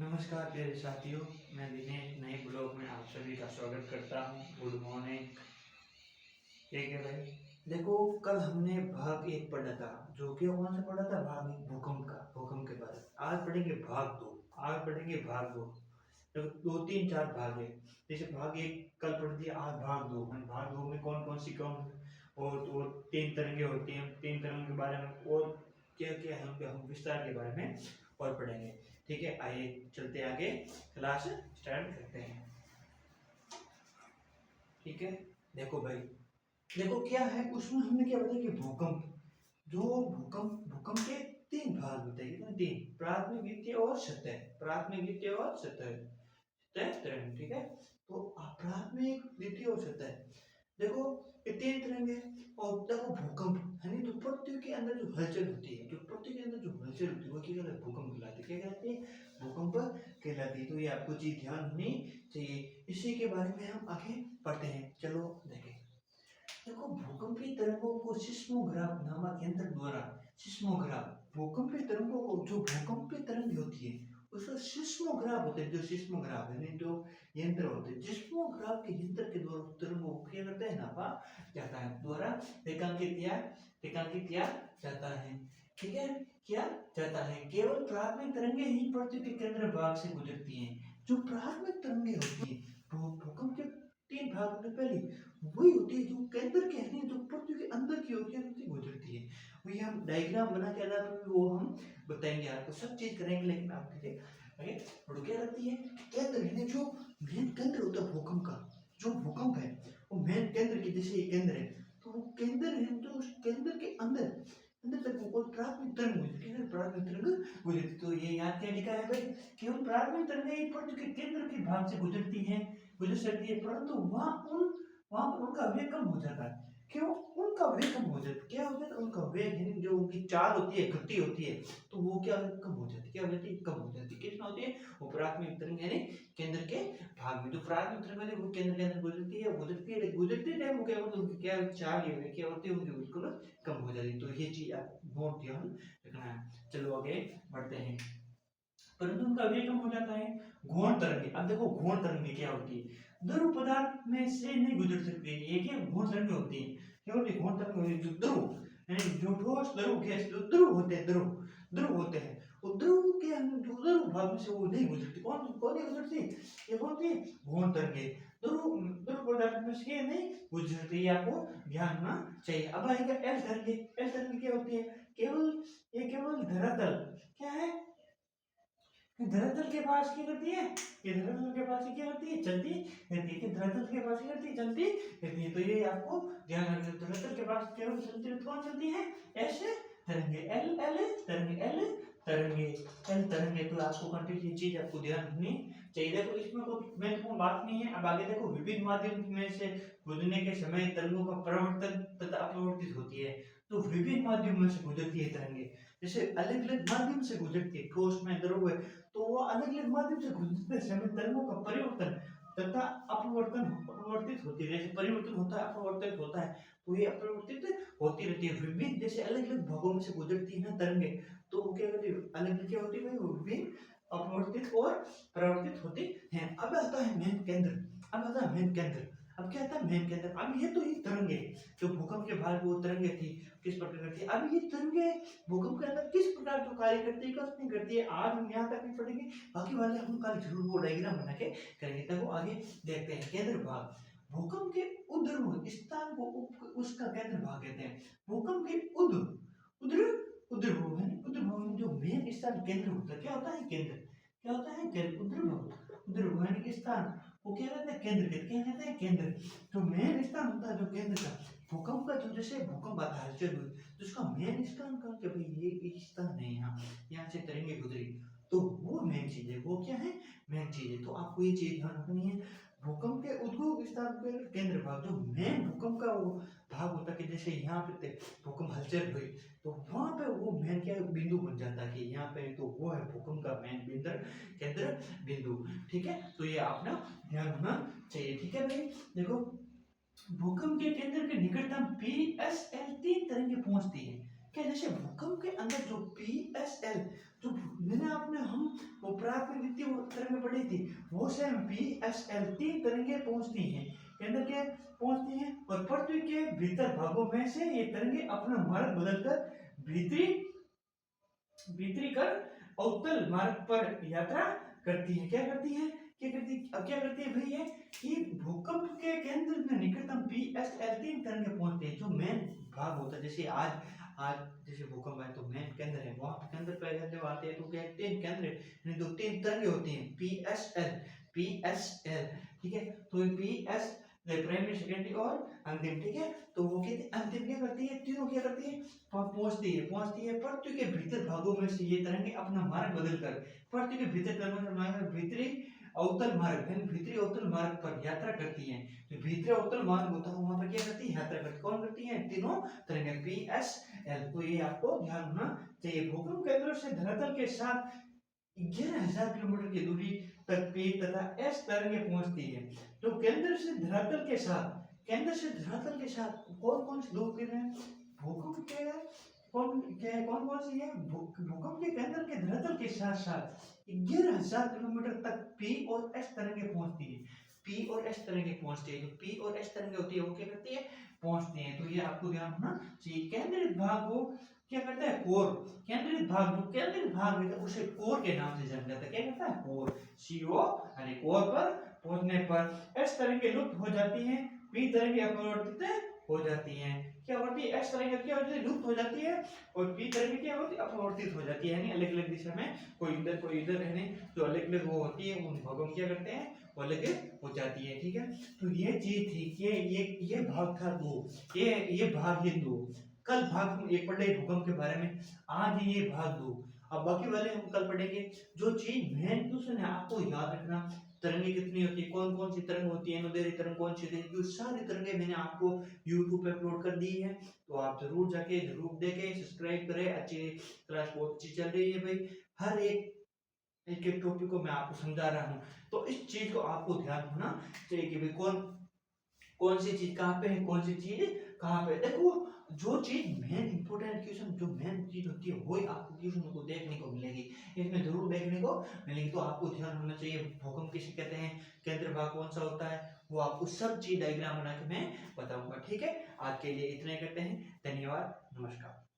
नमस्कार प्यारे साथियों, मैं दिनेश नए ब्लॉग में आप सभी का स्वागत करता हूँ। Good morning. ठीक है भाई, देखो कल हमने भाग एक पढ़ा था, जो कि कौन सा पढ़ा था, भाग एक भूकंप का, भूकंप के बारे में। आज पढ़ेंगे भाग दो। आज पढ़ेंगे भाग दो। तो दो तीन चार भाग है। जैसे भाग एक कल पढ़ दिया, आज भाग दो। भाग दो में कौन कौन सी कौन और तीन तरंगे होती हैं, तीन तरंगों के बारे में और क्या क्या है हम विस्तार के बारे में और पढ़ेंगे। ठीक है, आइए चलते आगे, क्लास स्टार्ट करते हैं। ठीक है, देखो भाई, देखो क्या है उसमें हमने क्या बताया कि भूकंप, जो भूकंप भूकंप के तीन भाग होते हैं। कितने? तीन। प्राथमिक, द्वितीय और सतह। प्राथमिक, द्वितीय और सतह, सतह तरंग। ठीक है, तो प्राथमिक, द्वितीय और सतह, देखो ये तीन तरंग है। और देखो भूकंप है नहीं, तो पृथ्वी के अंदर जो हलचल होती है, जो पृथ्वी के अंदर जो हलचल होती है वो क्या कहलाती है? भूकंप कहलाती है। क्या कहलाती है? भूकंप कहलाती है। तो ये आपको चीज ध्यान होनी चाहिए। इसी के बारे में हम आगे पढ़ते हैं। चलो देखें। देखो भूकंपीय तरंगों को सिस्मोग्राफ नामक यंत्र द्वारा, सिस्मोग्राफ, भूकंपीय तरंगों को, जो भूकंपीय तरंग होती है उसको सिस्मोग्राफ होते हैं। जो सिस्मोग्राफ है जो यंत्र होते हैं, सिस्मोग्राफ के यंत्र के द्वारा तरंगों को क्या करते हैं? नापा जाता है, द्वारा रेखांकित किया जाता है। ठीक है, किया जाता है। केवल प्राथमिक तरंगे ही पृथ्वी के केंद्र भाग से गुजरती हैं। जो प्राथमिक तरंगे होती है भूकंप के तीन भाग में पहली वही होती है जो केंद्र के है, जो पृथ्वी के अंदर की होती है गुजरती है। वही हम डायग्राम बना के आधार पर वो हम बताएंगे, आपको सब चीज करेंगे। लेकिन आपके लिए आगे और क्या रहती है? केंद्र है, जो मेन केंद्र होता है भूकंप का। जो भूकंप है वो मेन केंद्र की, जैसे ये केंद्र है तो वो केंद्र है, तो उस केंद्र के अंदर अंदर तक वो प्राथमिक तरंग गुजरती है। प्राथमिक तरंग गुजरती, तो ये यहाँ क्या लिखा है भाई? केवल प्राथमिक तरंगें पृथ्वी के केंद्र के भाग से गुजरती हैं, गुजर सकती है, परंतु वहां पर उनका वेग कम हो जाता है। क्यों? उनका वेग कम हो जाता है। क्या हो जाता है? उनका वेग यानी जो उनकी चाल होती है, गति होती है, तो वो क्या कम हो जाती है। क्या हो जाती है? कम हो जाती है। किसमें होती है? वो प्राथमिक तरंग यानी केंद्र के भाग में। जो प्राथमिक तरंग है वो केंद्र के अंदर गुजरती है, गुजरती टाइम वो क्या होता है? उनकी क्या चाल है, क्या होती है? उनकी बिल्कुल कम हो जाती है। तो ये चीज आप बहुत ध्यान रखना है। चलो आगे बढ़ते हैं। परंतु उनका वेग कम हो जाता है। घूर्णन तरंगे, अब देखो घूर्णन तरंगे क्या होती है? ध्रुव पदार्थ में से नहीं गुजर सकती है। ये क्या घूर्णन तरंगे होती है? क्या होती है? घूर्णन तरंगे होती है। जो ध्रुव यानी जो ठोस ध्रुव गैस, जो ध्रुव होते हैं, ध्रुव होते हैं, वो ध्रुव के जो ध्रुव भाग में से वो नहीं गुजरती। कौन कौन नहीं गुजरती? ये होती है घूर्णन तरंगे। ध्रुव ध्रुव पदार्थ में से नहीं गुजरती, ये आपको ध्यान रखना चाहिए। अब आएगा एल तरंगे। एल तरंगे क्या होती है? केवल ये केवल धरातल क्या है? धरातल के पास क्या करती है? ये धरातल के पास क्या करती है? चलती रहती है। कि धरातल के पास क्या करती है? चलती रहती है। तो ये आपको ध्यान रखना। धरातल के पास केवल चलती रहती, कौन चलती है? ऐसे तरंगे, एल एल तरंगे, एल तरंगे, एल तरंगे। तो आपको कंटिन्यू ये चीज आपको ध्यान रखनी चाहिए। देखो इसमें कोई महत्वपूर्ण बात नहीं है। अब आगे देखो, विभिन्न माध्यम में से गुजरने के समय तरंगों का परिवर्तन तथा अपरिवर्तित होती है। तो विभिन्न माध्यमों से गुजरती है तरंगे, जैसे अलग अलग माध्यम से गुजरती है, ठोस में, द्रव है, तो वो अलग अलग माध्यम से गुजरते समय तरंगों का परिवर्तन तथा अपरिवर्तित होती है। जैसे परिवर्तन होता है, अपरिवर्तित होता है, तो ये अपरिवर्तित होती रहती है। विभिन्न जैसे अलग अलग भागों में से गुजरती है ना तरंगे, तो वो क्या करती है? अलग अलग क्या होती है? विभिन्न अपरिवर्तित और परिवर्तित होती है। अब आता है मेन केंद्र। अब आता है मेन केंद्र। अब क्या आता है? मेन केंद्र। अब ये तो ये तरंगे जो भूकंप के भाग वो तरंगे थी, किस प्रकार की? अब ये तरंगे भूकंप के अंदर किस प्रकार जो कार्य करती है, कस नहीं करती है, आज हम यहाँ तक नहीं पढ़ेंगे। बाकी वाले हम कल जरूर वो डायग्राम बना के करेंगे। तब वो आगे देखते हैं। केंद्र भाग, भूकंप के उद्र स्थान को उसका केंद्र भाग कहते हैं। भूकंप के उद्र उद्र उद्रभव है, उद्रभव जो मेन स्थान केंद्र होता है। क्या होता है? केंद्र। क्या होता है? केंद्र। उद्रभव, उद्रभव यानी स्थान, वो क्या कहते हैं? केंद्र कहते हैं। क्या कहते हैं? केंद्र। जो मेन स्थान होता है जो केंद्र का, भूकंप का, जो जैसे भूकंप आता है हलचल हुई, तो उसका मेन स्थान कहाँ? कि भाई ये स्थान है, यहाँ से तरंगे गुजरी, तो वो मेन चीज है। वो क्या है? मेन चीज है। तो आपको ये चीज ध्यान रखनी है। भूकंप के उद्भव स्थान पर केंद्र भाग, जो मेन भूकंप का वो भाग होता है, कि जैसे यहाँ पे भूकंप हलचल हुई तो वहां पे वो मेन क्या बिंदु बन जाता है, कि यहाँ पे तो वो है भूकंप का मेन बिंदु, केंद्र बिंदु। ठीक है, तो ये आपने ध्यान रखना चाहिए। ठीक है भाई, देखो भूकंप के केंद्र के निकटतम PSL तीन तरंगे पहुंचती है। क्या जैसे भूकंप के अंदर जो PSL, जो मैंने आपने हम वो प्राथमिक वित्तीय तरंगें पढ़ी थी, वो सेम PSL 3 तरंगें पहुंचती हैं केंद्र के पहुंचती हैं और पृथ्वी के भीतर भागों में से ये तरंगें अपना मार्ग बदलकर भीतरी भीतरी कर अवतल मार्ग पर यात्रा करती है। क्या करती है? अब क्या करती है भाई ये कि भूकंप के केंद्र में निकटतम PSL 3 तरंगे पहुंचते हैं। जो मेन भाग होता है, जैसे आज आज जैसे भूकंप है तो मेन केंद्र है, वहां पे केंद्र पे जब आते हैं तो क्या तीन केंद्र यानी दो तीन तरंगे होती हैं PSL, ठीक है। तो PS प्राइमरी सेकेंडरी और अंतिम, ठीक है। तो वो कहते हैं अंतिम क्या करती है, तीनों क्या करती है, पहुंचती है पृथ्वी के भीतर भागों में से ये तरंगे अपना मार्ग बदलकर पृथ्वी के भीतर भीतरी अवतल मार्ग यानी भीतरी अवतल मार्ग पर यात्रा करती हैं। जो भीतरी अवतल मार्ग होता है वहां पर क्या करती है, यात्रा करती है। कौन करती है? तीनों तरंगे PSL। तो ये आपको ध्यान होना चाहिए। भूकंप केंद्र से धरातल के साथ 11,000 किलोमीटर की दूरी तक P तथा S तरंगे पहुंचती है। तो केंद्र से धरातल के साथ कौन कौन से दो किरण हैं भूकंप के, कौन कौन सी है भूकंप के केंद्र के धरातल के साथ साथ 11,000 किलोमीटर तक P और S तरंगे पहुंचती है। P और S तरंगे पहुंचती है। जो P और S तरंगे होती है वो क्या करती है, पहुंचती है। तो ये आपको ध्यान होना चाहिए। केंद्रित भाग को क्या करता है, कोर। केंद्रित भाग, जो केंद्रित भाग है उसे कोर के नाम से जाना जाता है। क्या कहता है, कोर, CO यानी कोर पर पहुंचने पर S तरंगे लुप्त हो जाती हैं, P तरंगे अपरिवर्तित हो जाती हैं। क्या होती है, S तरंगे क्या होती है, लुप्त हो जाती है और P तरंगे क्या होती है, अपरिवर्तित हो जाती है। यानी अलग अलग दिशा में, कोई इधर रहने, जो अलग अलग वो होती है उन भागों में क्या करते हैं, वो अलग हो जाती है, ठीक है। तो ये चीज थी कि ये भाग था दो, ये भाग ये दो। कल भाग हम एक पढ़े भूकंप के बारे में, आज ये भाग दो। अब बाकी वाले हम कल पढ़ेंगे। जो चीज मेन क्वेश्चन है आपको याद रखना, तरंगे कितनी होती है, कौन कौन सी तरंग होती है, अनुदैर्ध्य तरंग कौन सी होती है, सारी तरंगे मैंने आपको YouTube पे अपलोड कर दी है। तो आप जरूर जाके जरूर देखें, सब्सक्राइब करें। अच्छी क्लास बहुत अच्छी चल रही है भाई। हर एक एक टॉपिक को मैं आपको समझा रहा हूँ। तो इस चीज को आपको ध्यान होना चाहिए कि भाई कौन सी चीज कहाँ पे है, कौन सी चीज कहाँ पे। देखो जो चीज मेन इंपॉर्टेंट क्वेश्चन, जो मेन चीज होती है वही आपको क्वेश्चन को देखने को मिलेगी, इसमें जरूर देखने को मिलेगी। तो आपको ध्यान होना चाहिए भूकंप किसे कहते हैं, केंद्र भाग कौन सा होता है, वो आपको सब चीज डायग्राम बना के मैं बताऊंगा, ठीक है। आज के लिए इतना ही करते हैं। धन्यवाद, नमस्कार।